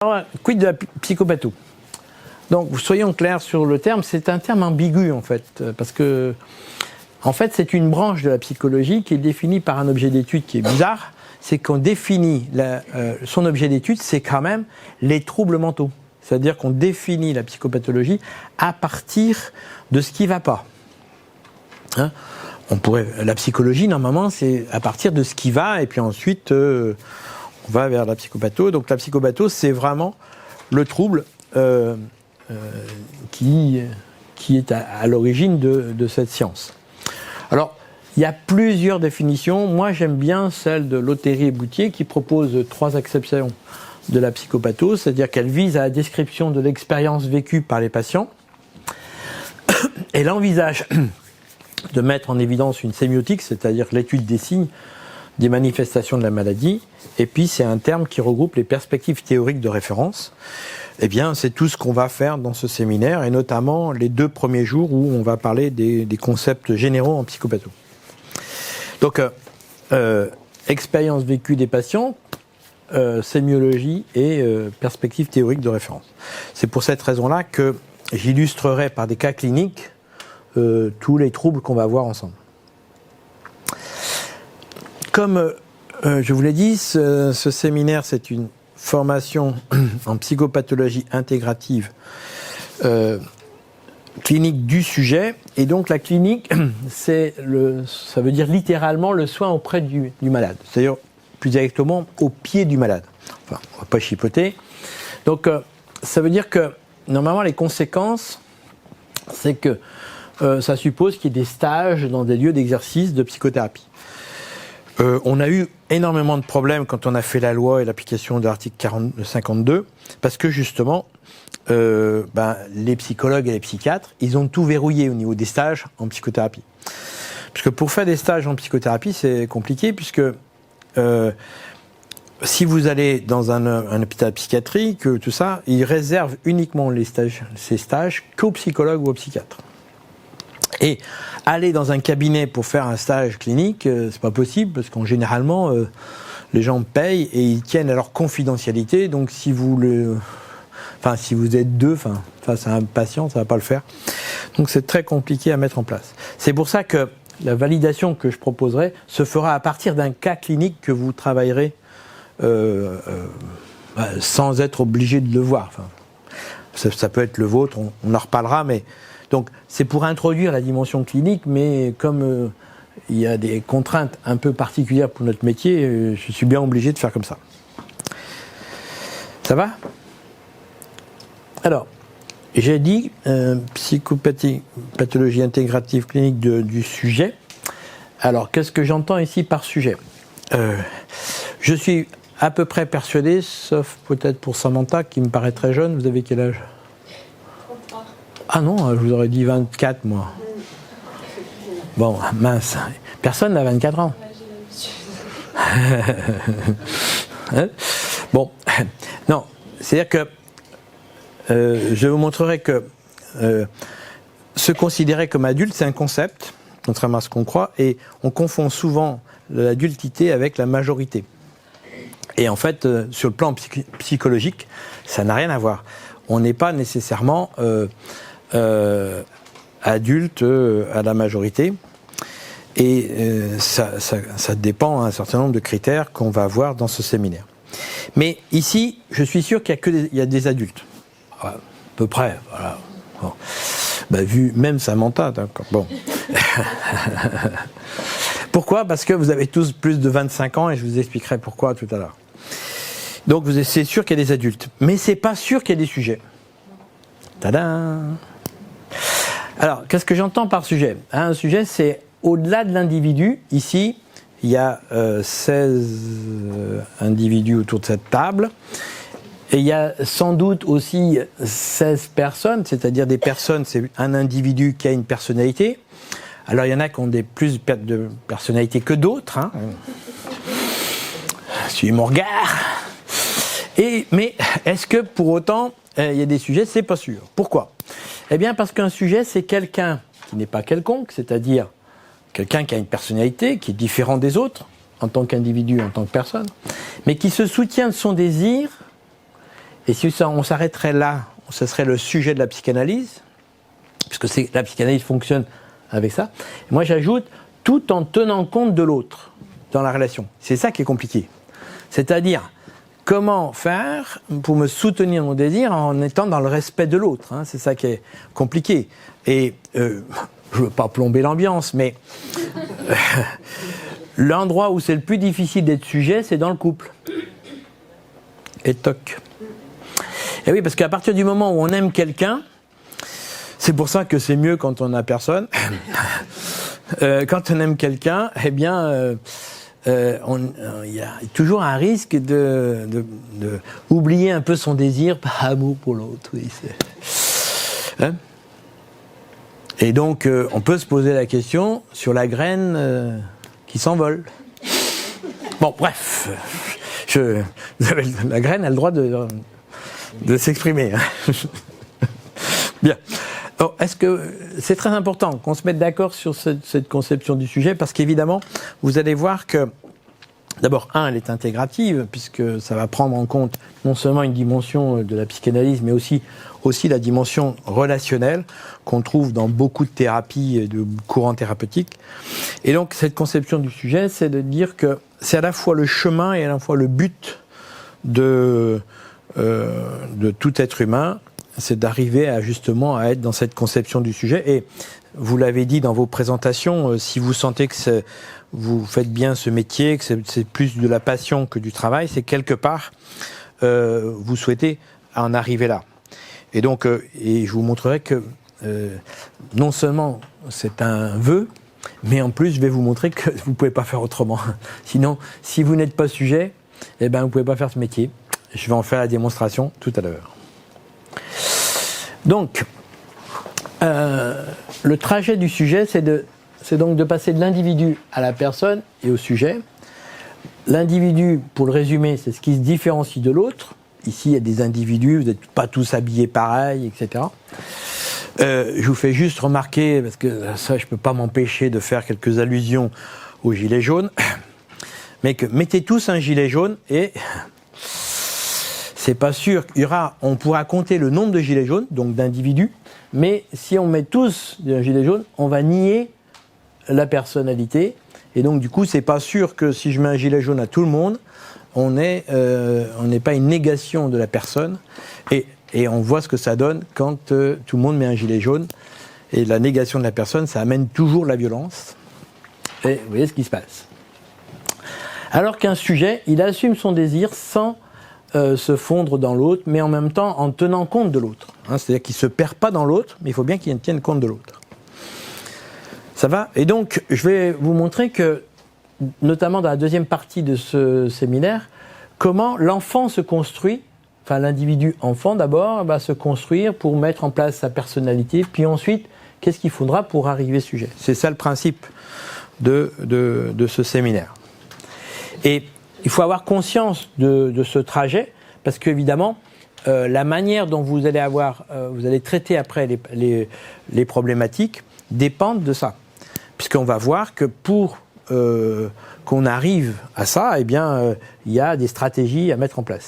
Alors, quid de la psychopathie? Donc, soyons clairs sur le terme, c'est un terme ambigu en fait, parce que, en fait, c'est une branche de la psychologie qui est définie par un objet d'étude qui est bizarre, c'est qu'on définit, son objet d'étude, c'est quand même les troubles mentaux. C'est-à-dire qu'on définit la psychopathologie à partir de ce qui ne va pas. Hein? La psychologie, normalement, c'est à partir de ce qui va, et puis ensuite, on va vers la psychopathie. Donc la psychopathie, c'est vraiment le trouble qui est à l'origine de cette science. Alors, il y a plusieurs définitions. Moi, j'aime bien celle de Lottery et Boutier qui propose 3 acceptions de la psychopathie, c'est-à-dire qu'elle vise à la description de l'expérience vécue par les patients. Elle envisage de mettre en évidence une sémiotique, c'est-à-dire l'étude des signes, des manifestations de la maladie. Et puis, c'est un terme qui regroupe les perspectives théoriques de référence. Eh bien, c'est tout ce qu'on va faire dans ce séminaire, et notamment les 2 premiers jours où on va parler des concepts généraux en psychopathie. Donc, expérience vécue des patients, sémiologie et perspectives théoriques de référence. C'est pour cette raison-là que j'illustrerai par des cas cliniques tous les troubles qu'on va voir ensemble. Comme je vous l'ai dit, ce séminaire, c'est une formation en psychopathologie intégrative clinique du sujet. Et donc la clinique, ça veut dire littéralement le soin auprès du malade. C'est-à-dire plus exactement au pied du malade. Enfin, on ne va pas chipoter. Donc ça veut dire que normalement les conséquences, c'est que ça suppose qu'il y ait des stages dans des lieux d'exercice de psychothérapie. On a eu énormément de problèmes quand on a fait la loi et l'application de l'article 52, parce que justement, les psychologues et les psychiatres, ils ont tout verrouillé au niveau des stages en psychothérapie. Parce que pour faire des stages en psychothérapie, c'est compliqué, puisque si vous allez dans un hôpital psychiatrique, tout ça, ils réservent uniquement ces stages qu'aux psychologues ou aux psychiatres. Et aller dans un cabinet pour faire un stage clinique, c'est pas possible, parce qu'en généralement, les gens payent et ils tiennent à leur confidentialité. Donc si vous êtes 2 face à un patient, ça va pas le faire. Donc c'est très compliqué à mettre en place. C'est pour ça que la validation que je proposerai se fera à partir d'un cas clinique que vous travaillerez sans être obligé de le voir. Enfin, ça peut être le vôtre, on en reparlera, mais donc c'est pour introduire la dimension clinique, mais comme il y a des contraintes un peu particulières pour notre métier, je suis bien obligé de faire comme ça. Ça va ? Alors, j'ai dit psychopathologie intégrative clinique du sujet. Alors, qu'est-ce que j'entends ici par sujet ? Je suis à peu près persuadé, sauf peut-être pour Samantha, qui me paraît très jeune. Vous avez quel âge ? 33. Ah non, je vous aurais dit 24, moi. Bon, mince. Personne n'a 24 ans. Hein ? Bon, non, c'est-à-dire que je vous montrerai que se considérer comme adulte, c'est un concept, contrairement à ce qu'on croit, et on confond souvent l'adultité avec la majorité. Et en fait, sur le plan psychologique, ça n'a rien à voir. On n'est pas nécessairement adulte à la majorité, et ça dépend d'un certain nombre de critères qu'on va voir dans ce séminaire. Mais ici, je suis sûr qu'il y a des adultes. À peu près, voilà. Bon. Vu même Samantha, d'accord. Bon. Pourquoi ? Parce que vous avez tous plus de 25 ans et je vous expliquerai pourquoi tout à l'heure. Donc c'est sûr qu'il y a des adultes, mais c'est pas sûr qu'il y ait des sujets. Tadam ! Alors, qu'est-ce que j'entends par sujet ? Un sujet, c'est au-delà de l'individu. Ici, il y a 16 individus autour de cette table. Et il y a sans doute aussi 16 personnes, c'est-à-dire des personnes, c'est un individu qui a une personnalité. Alors il y en a qui ont plus de personnalité que d'autres. Hein. Suivez mon regard. Mais est-ce que pour autant il y a des sujets ? C'est pas sûr. Pourquoi ? Eh bien parce qu'un sujet, c'est quelqu'un qui n'est pas quelconque, c'est-à-dire quelqu'un qui a une personnalité, qui est différent des autres, en tant qu'individu, en tant que personne, mais qui se soutient de son désir Et si on s'arrêterait là, ce serait le sujet de la psychanalyse, puisque la psychanalyse fonctionne avec ça. Et moi, j'ajoute, tout en tenant compte de l'autre dans la relation. C'est ça qui est compliqué. C'est-à-dire, comment faire pour me soutenir mon désir en étant dans le respect de l'autre, hein. C'est ça qui est compliqué. Et je ne veux pas plomber l'ambiance, mais l'endroit où c'est le plus difficile d'être sujet, c'est dans le couple. Et toc. Et oui, parce qu'à partir du moment où on aime quelqu'un, c'est pour ça que c'est mieux quand on n'a personne. Quand on aime quelqu'un, eh bien, il y a toujours un risque de oublier un peu son désir par amour pour l'autre. Oui, hein? Et donc, on peut se poser la question sur la graine qui s'envole. Bon, bref, la graine a le droit de s'exprimer. Hein. Bien. Alors, est-ce que c'est très important qu'on se mette d'accord sur cette conception du sujet, parce qu'évidemment, vous allez voir que, d'abord, elle est intégrative, puisque ça va prendre en compte non seulement une dimension de la psychanalyse, mais aussi la dimension relationnelle qu'on trouve dans beaucoup de thérapies et de courants thérapeutiques. Et donc, cette conception du sujet, c'est de dire que c'est à la fois le chemin et à la fois le but de tout être humain, c'est d'arriver justement à être dans cette conception du sujet. Et vous l'avez dit dans vos présentations, si vous sentez que vous faites bien ce métier, que c'est plus de la passion que du travail, c'est quelque part, vous souhaitez en arriver là. Et donc, et je vous montrerai que non seulement c'est un vœu, mais en plus, je vais vous montrer que vous ne pouvez pas faire autrement. Sinon, si vous n'êtes pas sujet, eh ben, vous ne pouvez pas faire ce métier. Je vais en faire la démonstration tout à l'heure. Donc, le trajet du sujet, c'est donc de passer de l'individu à la personne et au sujet. L'individu, pour le résumer, c'est ce qui se différencie de l'autre. Ici, il y a des individus, vous n'êtes pas tous habillés pareil, etc. Je vous fais juste remarquer, parce que ça, je ne peux pas m'empêcher de faire quelques allusions aux gilets jaunes, mais que mettez tous un gilet jaune et c'est pas sûr. On pourra compter le nombre de gilets jaunes, donc d'individus, mais si on met tous un gilet jaune, on va nier la personnalité. Et donc, du coup, c'est pas sûr que si je mets un gilet jaune à tout le monde, on n'est pas une négation de la personne. Et on voit ce que ça donne quand tout le monde met un gilet jaune. Et la négation de la personne, ça amène toujours la violence. Et vous voyez ce qui se passe. Alors qu'un sujet, il assume son désir sans se fondre dans l'autre, mais en même temps en tenant compte de l'autre. Hein, c'est-à-dire qu'il ne se perd pas dans l'autre, mais il faut bien qu'il tienne compte de l'autre. Ça va ? Et donc, je vais vous montrer que, notamment dans la deuxième partie de ce séminaire, comment l'enfant se construit, enfin l'individu enfant d'abord, va se construire pour mettre en place sa personnalité, puis ensuite, qu'est-ce qu'il faudra pour arriver sujet. C'est ça le principe de ce séminaire. Et il faut avoir conscience de ce trajet, parce qu'évidemment, la manière dont vous allez traiter après les problématiques dépendent de ça. Puisqu'on va voir que pour qu'on arrive à ça, eh bien, il y a des stratégies à mettre en place.